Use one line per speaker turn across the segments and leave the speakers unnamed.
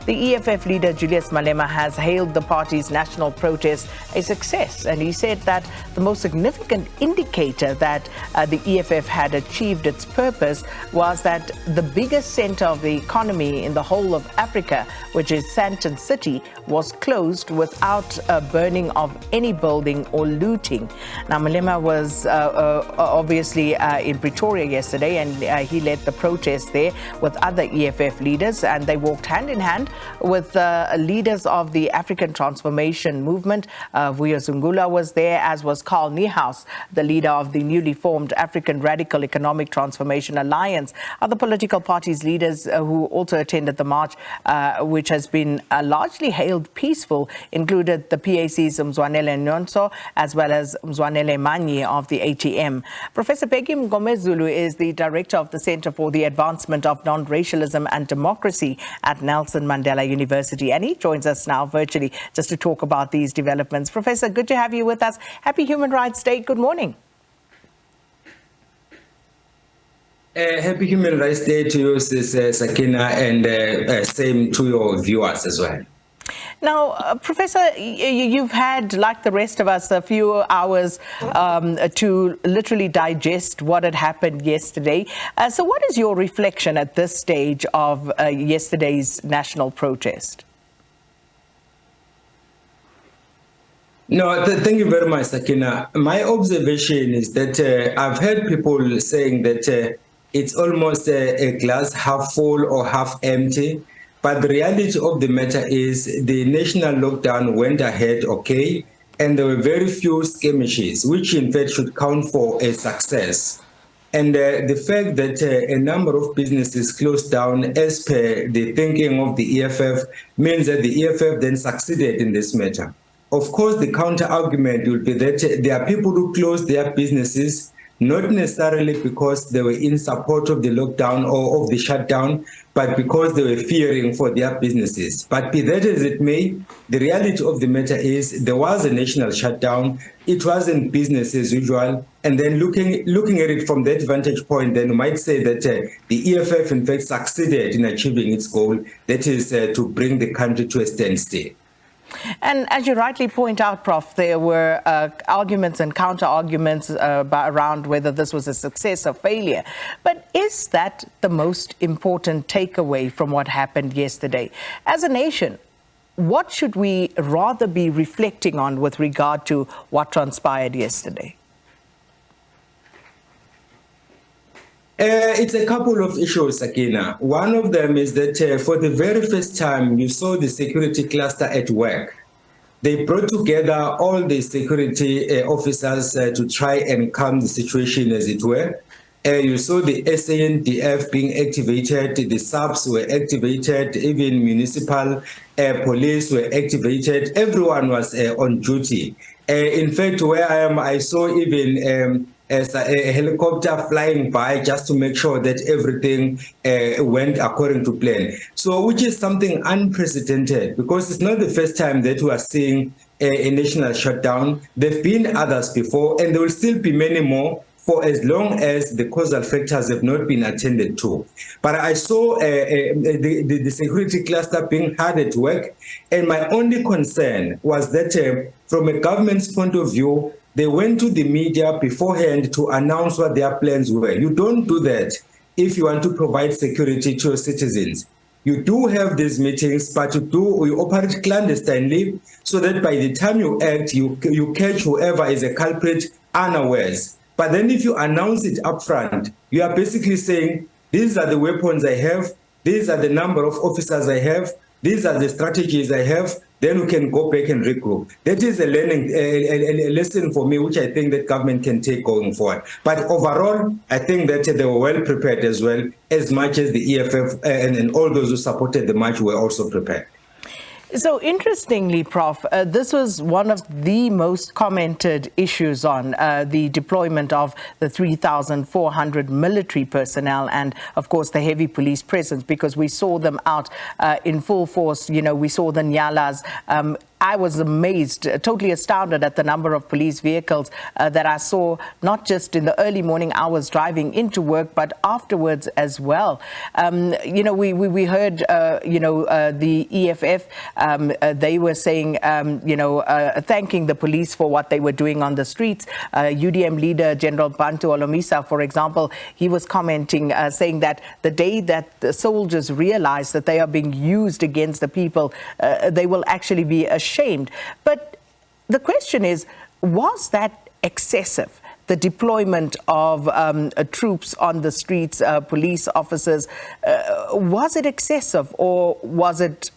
The EFF leader Julius Malema has hailed the party's national protest a success, and he said that the most significant indicator that the EFF had achieved its purpose was that the biggest center of the economy in the whole of Africa, which is Sandton City, was closed without burning of any building or looting. Now, Malema was obviously in Pretoria yesterday, and he led the protest there with other EFF leaders, and they walked hand in hand with leaders of the African Transformation Movement. Vuyo Zungula was there, as was Carl Niehaus, the leader of the newly formed African Radical Economic Transformation Alliance. Other political parties' leaders who also attended the march, which has been largely hailed peaceful, included the PAC's Mzwanele Nyhontso as well as Mzwanele Manyi of the ATM. Professor Bheki Mngomezulu is the director of the Center for the Advancement of Non-Racialism and Democracy at Nelson Mandela University, and he joins us now virtually just to talk about these developments. Professor, good to have you with us. Happy Human Rights Day. Good morning.
Happy Human Rights Day to you, Sakina, and same to your viewers as well.
Now, Professor, you've had, like the rest of us, a few hours to literally digest what had happened yesterday. So what is your reflection at this stage of yesterday's national protest?
No, thank you very much, Sakina. My observation is that I've heard people saying that it's almost a glass half full or half empty. But the reality of the matter is the national lockdown went ahead okay, and there were very few skirmishes, which in fact should count for a success. And the fact that a number of businesses closed down as per the thinking of the EFF means that the EFF then succeeded in this matter. Of course, the counter-argument will be that there are people who closed their businesses not necessarily because they were in support of the lockdown or of the shutdown, but because they were fearing for their businesses. But be that as it may, the reality of the matter is there was a national shutdown. It wasn't business as usual. And then looking at it from that vantage point, then you might say that the EFF in fact succeeded in achieving its goal, that is to bring the country to a standstill.
And as you rightly point out, Prof, there were arguments and counter-arguments around whether this was a success or failure. But is that the most important takeaway from what happened yesterday? As a nation, what should we rather be reflecting on with regard to what transpired yesterday?
It's a couple of issues, Sakina. One of them is that for the very first time, you saw the security cluster at work. They brought together all the security officers to try and calm the situation, as it were. You saw the SANDF being activated, the SABs were activated, even municipal police were activated. Everyone was on duty. In fact, where I am, I saw even as a helicopter flying by just to make sure that everything went according to plan. So, which is something unprecedented, because it's not the first time that we are seeing a national shutdown. There have been others before, and there will still be many more for as long as the causal factors have not been attended to. But I saw the security cluster being hard at work, and my only concern was that from a government's point of view, they went to the media beforehand to announce what their plans were. You don't do that if you want to provide security to your citizens. You do have these meetings, but you operate clandestinely so that by the time you act, you catch whoever is a culprit unawares. But then if you announce it upfront, you are basically saying, these are the weapons I have, these are the number of officers I have, these are the strategies I have, then we can go back and regroup. That is a lesson for me, which I think that government can take going forward. But overall, I think that they were well prepared as well, as much as the EFF and all those who supported the march were also prepared.
So interestingly, Prof, this was one of the most commented issues on the deployment of the 3,400 military personnel and, of course, the heavy police presence, because we saw them out in full force. You know, we saw the Nyalas I was amazed, totally astounded at the number of police vehicles that I saw, not just in the early morning hours driving into work, but afterwards as well. We heard, the EFF, they were saying, thanking the police for what they were doing on the streets. UDM leader General Bantu Olomisa, for example, he was commenting, saying that the day that the soldiers realize that they are being used against the people, they will actually be ashamed. But the question is, was that excessive? The deployment of troops on the streets, police officers, was it excessive, or was it,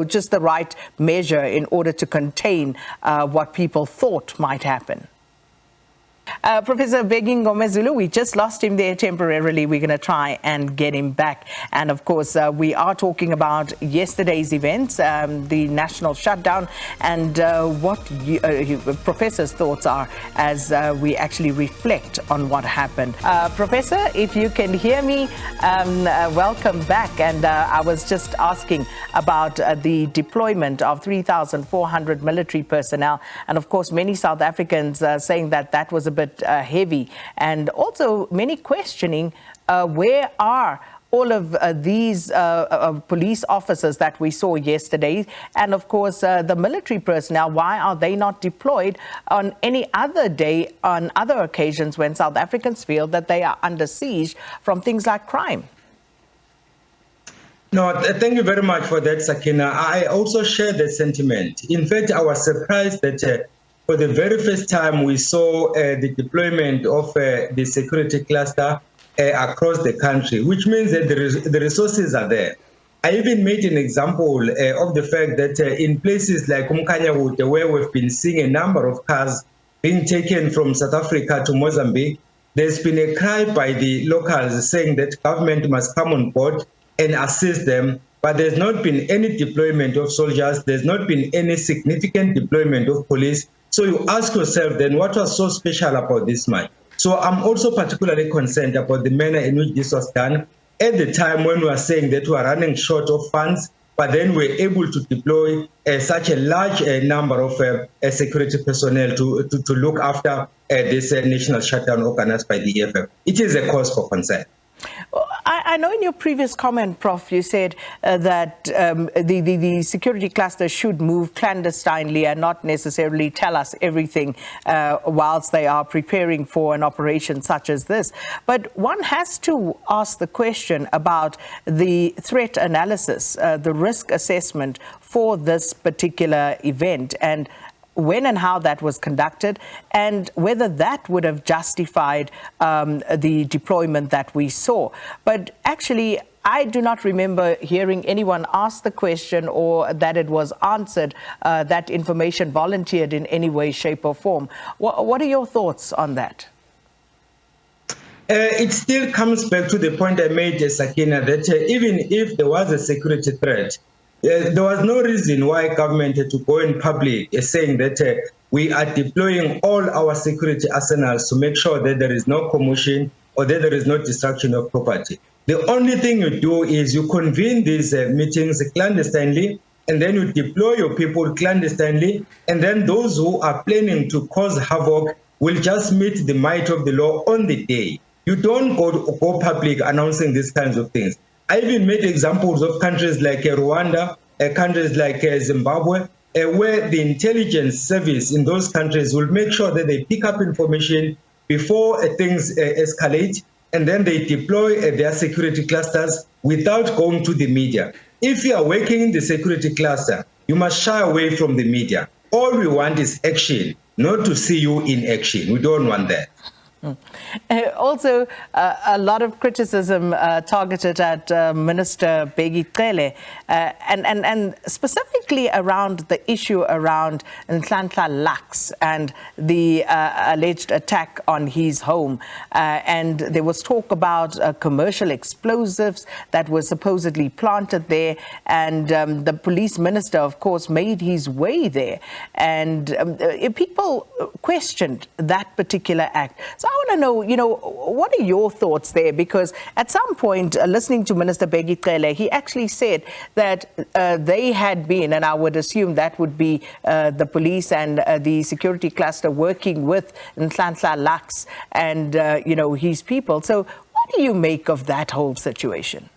just the right measure in order to contain what people thought might happen? Professor Bheki Mngomezulu, we just lost him there temporarily. We're going to try and get him back. And of course, we are talking about yesterday's events, the national shutdown, and what Professor's thoughts are as we actually reflect on what happened. Professor, if you can hear me, welcome back. And I was just asking about the deployment of 3,400 military personnel. And of course, many South Africans saying that that was a bit heavy, and also many questioning where are all of these police officers that we saw yesterday, and of course the military personnel, why are they not deployed on any other day, on other occasions when South Africans feel that they are under siege from things like crime?
No, thank you very much for that, Sakina. I also share the sentiment. In fact, I was surprised that for the very first time, we saw the deployment of the security cluster across the country, which means that the resources are there. I even made an example of the fact that in places like Umkanyawute, where we've been seeing a number of cars being taken from South Africa to Mozambique, there's been a cry by the locals saying that government must come on board and assist them. But there's not been any deployment of soldiers. There's not been any significant deployment of police. So you ask yourself then, what was so special about this match? So I'm also particularly concerned about the manner in which this was done at the time when we were saying that we are running short of funds, but then we're able to deploy such a large number of security personnel to look after this national shutdown organized by the EFF. It is a cause for concern.
I know in your previous comment, Prof, you said that the security cluster should move clandestinely and not necessarily tell us everything whilst they are preparing for an operation such as this. But one has to ask the question about the threat analysis, the risk assessment for this particular event, and when and how that was conducted, and whether that would have justified the deployment that we saw. But actually, I do not remember hearing anyone ask the question or that it was answered, that information volunteered in any way, shape or form. What are your thoughts on that?
It still comes back to the point I made, Sakina, that even if there was a security threat, there was no reason why government had to go in public saying that we are deploying all our security arsenals to make sure that there is no commotion or that there is no destruction of property. The only thing you do is you convene these meetings clandestinely, and then you deploy your people clandestinely, and then those who are planning to cause havoc will just meet the might of the law on the day. You don't go public announcing these kinds of things. I even made examples of countries like Rwanda, countries like Zimbabwe, where the intelligence service in those countries will make sure that they pick up information before things escalate, and then they deploy their security clusters without going to the media. If you are working in the security cluster, you must shy away from the media. All we want is action, not to see you in action. We don't want that.
Also, a lot of criticism targeted at Minister Bheki Cele, and specifically around the issue around Nhlanhla Lux and the alleged attack on his home. And there was talk about commercial explosives that were supposedly planted there. And the police minister, of course, made his way there. And people questioned that particular act. So So I want to know, what are your thoughts there? Because at some point, listening to Minister Bheki Cele, he actually said that they had been, and I would assume that would be the police and the security cluster working with Nhlanhla Lux and, his people. So what do you make of that whole situation?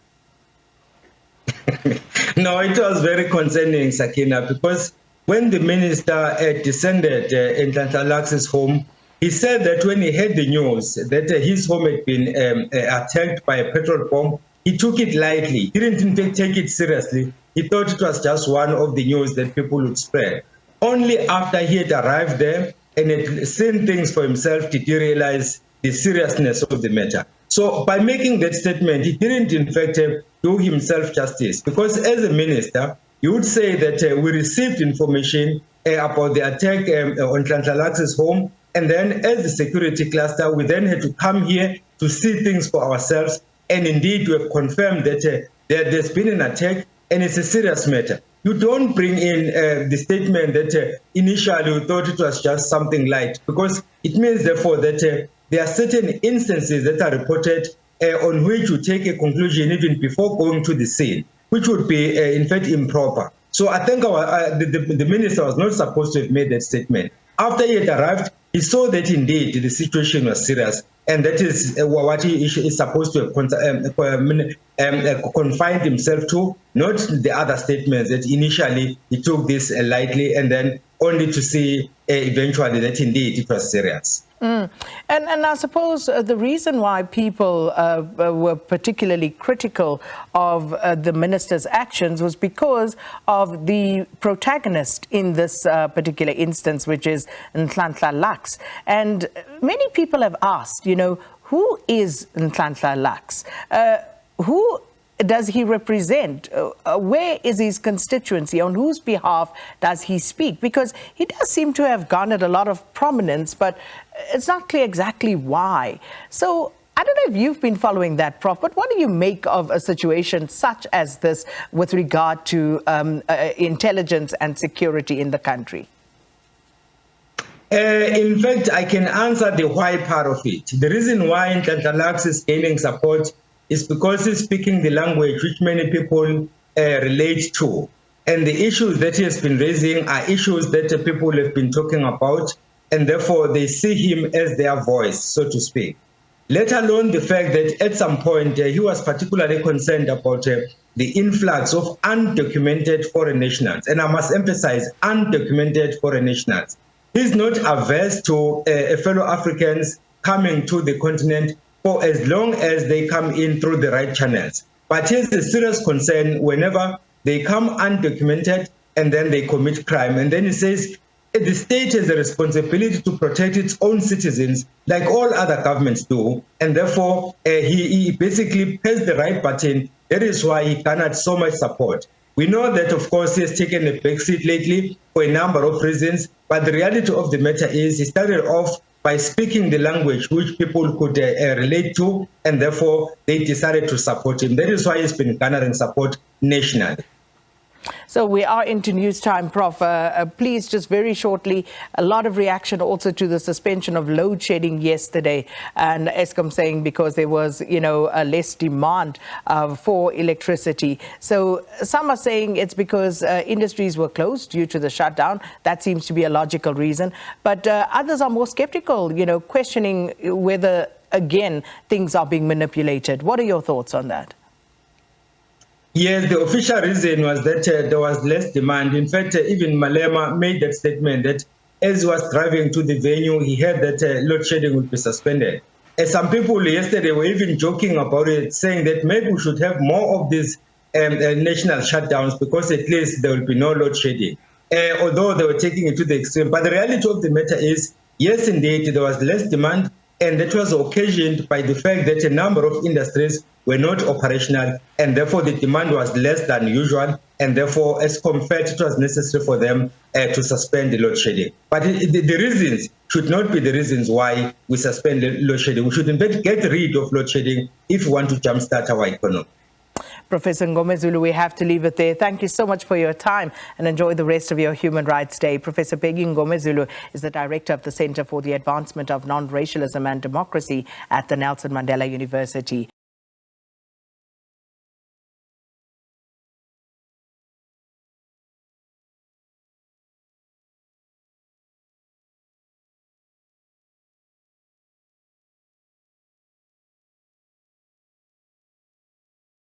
No, it was very concerning, Sakina, because when the minister descended in Nhlanhla Lux's home, he said that when he heard the news that his home had been attacked by a petrol bomb, he took it lightly. He didn't in fact take it seriously. He thought it was just one of the news that people would spread. Only after he had arrived there and had seen things for himself did he realize the seriousness of the matter. So by making that statement, he didn't in fact do himself justice, because as a minister, you would say that we received information about the attack on Nhlanhla Lux's home, and then as the security cluster, we then had to come here to see things for ourselves, and indeed we have confirmed that there's been an attack and it's a serious matter. You don't bring in the statement that initially we thought it was just something light, because it means therefore that there are certain instances that are reported on which you take a conclusion even before going to the scene, which would be in fact improper. So I think the minister was not supposed to have made that statement. After he had arrived, he saw that indeed the situation was serious, and that is what he is supposed to have confined himself to, not the other statements that initially he took this lightly and then only to see eventually that indeed it was serious.
And I suppose the reason why people were particularly critical of the minister's actions was because of the protagonist in this particular instance, which is Nhlanhla Lux. And many people have asked, who is Nhlanhla Lux? Who does he represent? Where is his constituency? On whose behalf does he speak? Because he does seem to have garnered a lot of prominence, but it's not clear exactly why. So I don't know if you've been following that, Prof, but what do you make of a situation such as this with regard to intelligence and security in the country?
In fact, I can answer the why part of it. The reason why Nhlanhla Lux is gaining support is because he's speaking the language which many people relate to. And the issues that he has been raising are issues that people have been talking about, and therefore they see him as their voice, so to speak. Let alone the fact that at some point he was particularly concerned about the influx of undocumented foreign nationals. And I must emphasize undocumented foreign nationals. He's not averse to fellow Africans coming to the continent for as long as they come in through the right channels. But here's a serious concern whenever they come undocumented and then they commit crime. And then he says the state has a responsibility to protect its own citizens like all other governments do. And therefore, he basically pressed the right button. That is why he garnered so much support. We know that, of course, he has taken a backseat lately for a number of reasons. But the reality of the matter is he started off by speaking the language which people could relate to, and therefore they decided to support him. That is why he's been garnering support nationally.
So we are into news time, Prof. Please, just very shortly, a lot of reaction also to the suspension of load shedding yesterday, and Eskom saying because there was, a less demand for electricity. So some are saying it's because industries were closed due to the shutdown. That seems to be a logical reason. But others are more skeptical, questioning whether, again, things are being manipulated. What are your thoughts on that?
Yes, the official reason was that there was less demand. In fact, even Malema made that statement that as he was driving to the venue, he heard that load shedding would be suspended. And some people yesterday were even joking about it, saying that maybe we should have more of these national shutdowns because at least there will be no load shedding, although they were taking it to the extreme. But the reality of the matter is, yes, indeed, there was less demand, and that was occasioned by the fact that a number of industries were not operational, and therefore the demand was less than usual, and therefore as compared it was necessary for them to suspend the load shedding. But the reasons should not be the reasons why we suspend the load shedding. We should in fact get rid of load shedding if we want to jumpstart our economy.
Professor Mngomezulu, we have to leave it there. Thank you so much for your time and enjoy the rest of your Human Rights Day. Professor Bheki Mngomezulu is the director of the Center for the Advancement of Non-Racialism and Democracy at the Nelson Mandela University.